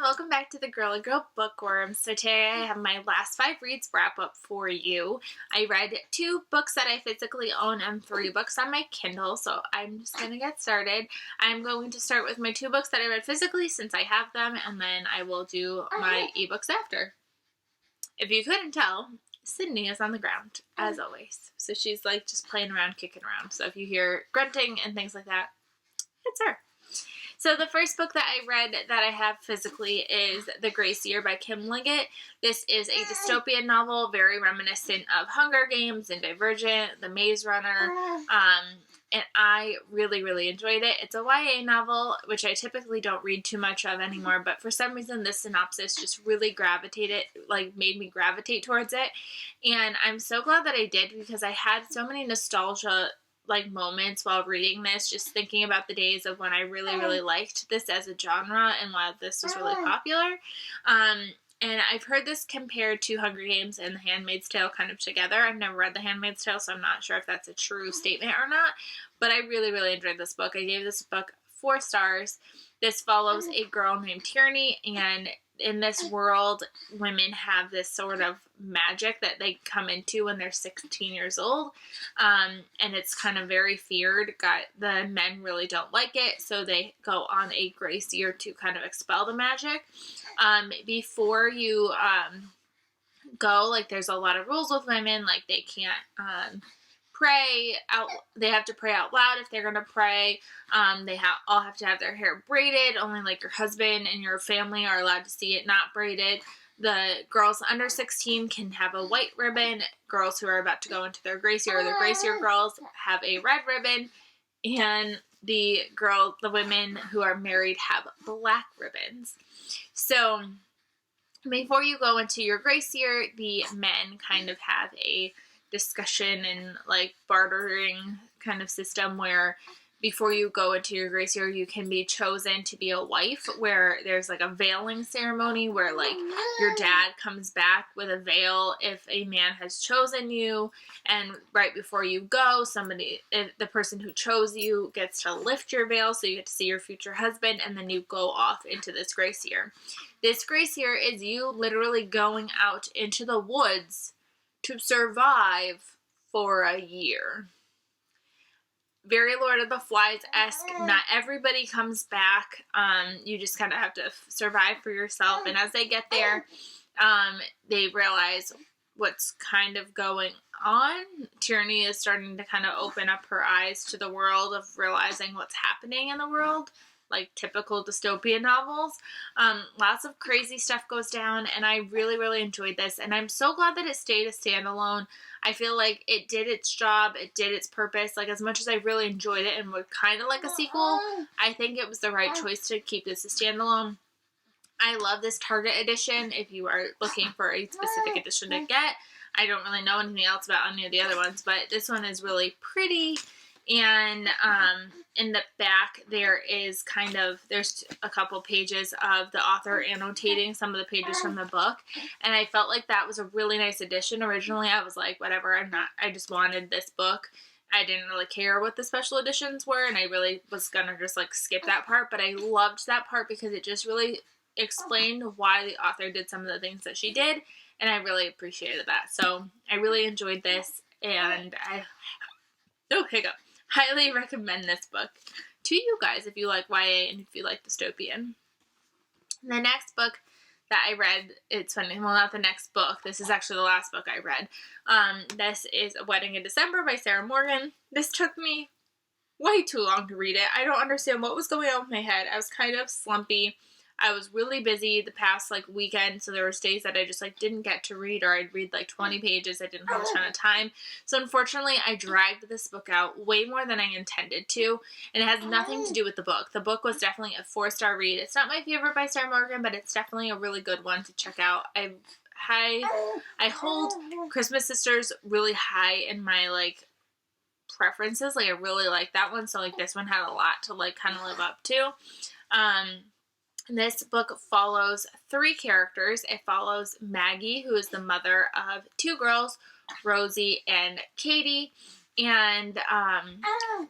welcome back to the Girly Girl Bookworm. So today I have my last 5 reads wrap up for you. I read 2 books that I physically own and 3 books on my Kindle, so I'm just going to get started. I'm going to start with my 2 books that I read physically since I have them, and then I will do my ebooks after. If you couldn't tell, Sydney is on the ground, as always. So she's like just playing around, kicking around. So if you hear grunting and things like that, it's her. So the first book that I read that I have physically is The Gracie Er by Kim Liggett. This is a dystopian novel, very reminiscent of Hunger Games and Divergent, The Maze Runner, and I really enjoyed it. It's a YA novel, which I typically don't read too much of anymore, but for some reason this synopsis just really made me gravitate towards it, and I'm so glad that I did because I had so many nostalgia moments while reading this, just thinking about the days of when I really liked this as a genre and why this was really popular. And I've heard this compared to Hunger Games and The Handmaid's Tale kind of together. I've never read The Handmaid's Tale, so I'm not sure if that's a true statement or not, but I really enjoyed this book. I gave this book 4 stars. This follows a girl named Tierney, and in this world, women have this sort of magic that they come into when they're 16 years old, and it's kind of very feared. The men really don't like it, so they go on a Gracie Er to kind of expel the magic. Before you go, there's a lot of rules with women, they can't pray out. They have to pray out loud if they're gonna pray. They all have to have their hair braided. Only your husband and your family are allowed to see it not braided. The girls under 16 can have a white ribbon. Girls who are about to go into their Gracie Er, the Gracie Er girls, have a red ribbon, and the women who are married have black ribbons. So before you go into your Gracie Er, the men kind of have a discussion and bartering kind of system where before you go into your Gracie Er, you can be chosen to be a wife, where there's a veiling ceremony where your dad comes back with a veil if a man has chosen you, and right before you go, the person who chose you gets to lift your veil so you get to see your future husband, and then you go off into this Gracie Er. This Gracie Er is you literally going out into the woods to survive for a year. Very Lord of the Flies-esque. Not everybody comes back. You just kind of have to survive for yourself. And as they get there, they realize what's kind of going on. Tierney is starting to kind of open up her eyes to the world of realizing what's happening in the world. Typical dystopian novels. Lots of crazy stuff goes down, and I really enjoyed this, and I'm so glad that it stayed a standalone. I feel like it did its job, it did its purpose. As much as I really enjoyed it and would kind of like a sequel, I think it was the right choice to keep this a standalone. I love this Target edition if you are looking for a specific edition to get. I don't really know anything else about any of the other ones, but this one is really pretty. And in the back there's a couple pages of the author annotating some of the pages from the book, and I felt like that was a really nice addition. Originally I was like, whatever, I just wanted this book. I didn't really care what the special editions were, and I really was gonna just skip that part, but I loved that part because it just really explained why the author did some of the things that she did, and I really appreciated that. So I really enjoyed this, and highly recommend this book to you guys if you like YA and if you like dystopian. The next book that I read, it's funny, well, not the next book, this is actually the last book I read. This is A Wedding in December by Sarah Morgan. This took me way too long to read it. I don't understand what was going on with my head. I was kind of slumpy. I was really busy the past weekend, so there were days that I just didn't get to read, or I'd read 20 pages. I didn't have a ton of time. So unfortunately, I dragged this book out way more than I intended to, and it has nothing to do with the book. The book was definitely a 4-star read. It's not my favorite by Sarah Morgan, but it's definitely a really good one to check out. I hold Christmas Sisters really high in my preferences. I really like that one, so this one had a lot to kind of live up to. This book follows 3 characters. It follows Maggie, who is the mother of 2 girls, Rosie and Katie. And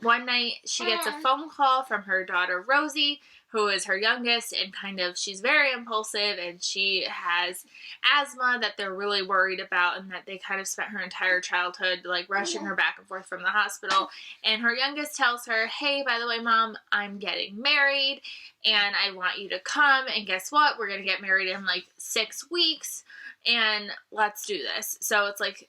one night she gets a phone call from her daughter Rosie, who is her youngest, and she's very impulsive, and she has asthma that they're really worried about, and that they kind of spent her entire childhood like rushing her back and forth from the hospital. And her youngest tells her, hey, by the way, Mom, I'm getting married and I want you to come, and guess what? We're going to get married in like 6 weeks, and let's do this. So it's like,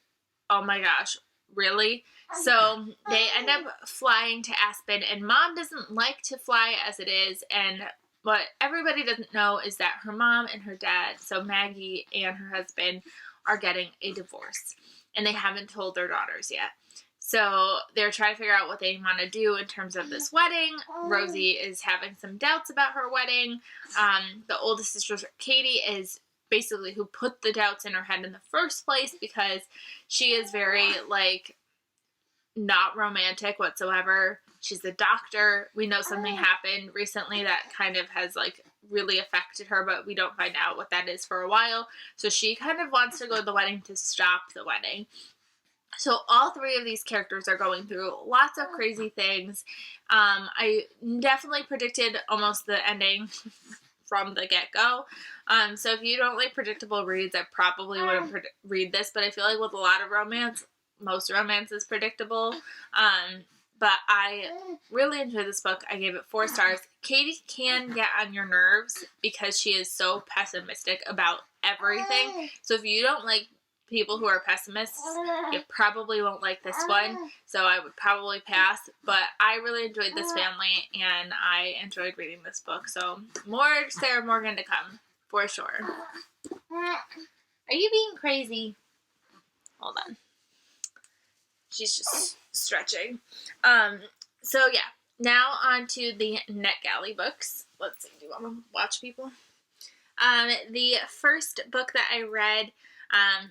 oh my gosh, really? So they end up flying to Aspen, and Mom doesn't like to fly as it is, and what everybody doesn't know is that her mom and her dad, so Maggie and her husband, are getting a divorce, and they haven't told their daughters yet. So they're trying to figure out what they want to do in terms of this wedding. Rosie is having some doubts about her wedding. The oldest sister, Katie, is basically who put the doubts in her head in the first place, because she is very like not romantic whatsoever. She's a doctor. We know something happened recently that kind of has like really affected her, but we don't find out what that is for a while. So she kind of wants to go to the wedding to stop the wedding. So all 3 of these characters are going through lots of crazy things. I definitely predicted almost the ending from the get-go. So if you don't like predictable reads, I probably wouldn't read this, but I feel like with a lot of romance, most romance is predictable. But I really enjoyed this book. I gave it 4 stars. Katie can get on your nerves because she is so pessimistic about everything. So if you don't like people who are pessimists, you probably won't like this one. So I would probably pass. But I really enjoyed this family, and I enjoyed reading this book. So more Sarah Morgan to come, for sure. Are you being crazy? Hold on. She's just stretching. So yeah, now on to the NetGalley Books. Let's see, do you want to watch people? The first book that I read,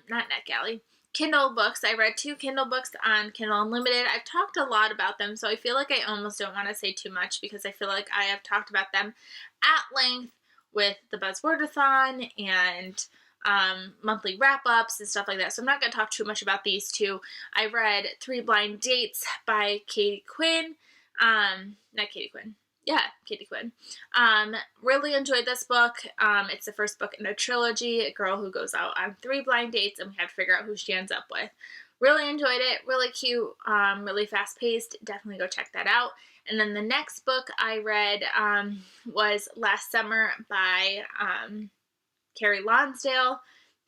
not NetGalley, Kindle books. I read 2 Kindle books on Kindle Unlimited. I've talked a lot about them, so I feel like I almost don't want to say too much, because I feel like I have talked about them at length with the Buzzwordathon and monthly wrap-ups and stuff like that. So I'm not going to talk too much about these 2. I read 3 Blind Dates by Katie Quinn. Not Katie Quinn. Yeah, Katie Quinn. Really enjoyed this book. It's the first book in a trilogy. A girl who goes out on 3 blind dates, and we have to figure out who she ends up with. Really enjoyed it. Really cute. Really fast-paced. Definitely go check that out. And then the next book I read was Last Summer by Carrie Lonsdale.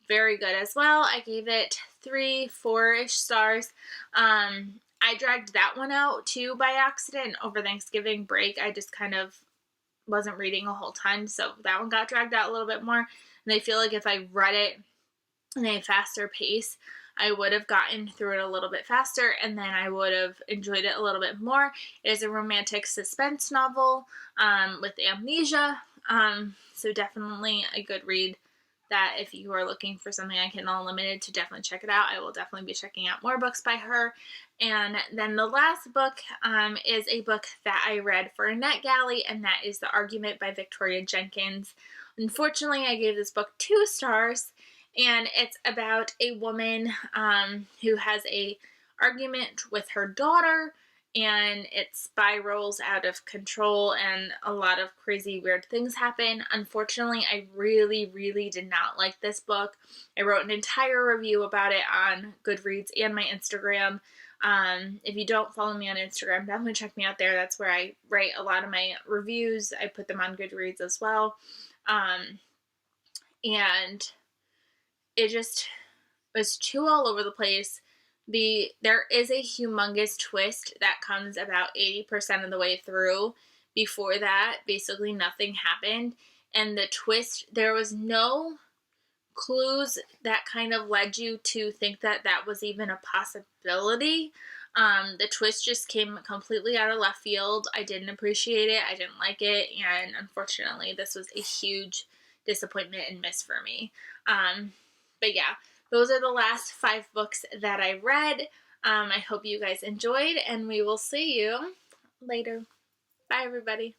Very good as well. I gave it 3, 4-ish stars. I dragged that one out too by accident over Thanksgiving break. I just kind of wasn't reading a whole ton, so that one got dragged out a little bit more. And I feel like if I read it in a faster pace, I would have gotten through it a little bit faster, and then I would have enjoyed it a little bit more. It is a romantic suspense novel with amnesia, so definitely a good read. That if you are looking for something on Kindle Unlimited, to definitely check it out. I will definitely be checking out more books by her. And then the last book is a book that I read for NetGalley, and that is The Argument by Victoria Jenkins. Unfortunately, I gave this book 2 stars, and it's about a woman who has a argument with her daughter, and it spirals out of control, and a lot of crazy weird things happen. Unfortunately, I really, really did not like this book. I wrote an entire review about it on Goodreads and my Instagram. If you don't follow me on Instagram, definitely check me out there. That's where I write a lot of my reviews. I put them on Goodreads as well. And it just was too all over the place. There is a humongous twist that comes about 80% of the way through. Before that, basically nothing happened. And the twist, there was no clues that kind of led you to think that that was even a possibility. The twist just came completely out of left field. I didn't appreciate it. I didn't like it. And unfortunately, this was a huge disappointment and miss for me. But yeah. Those are the last 5 books that I read. I hope you guys enjoyed, and we will see you later. Bye, everybody.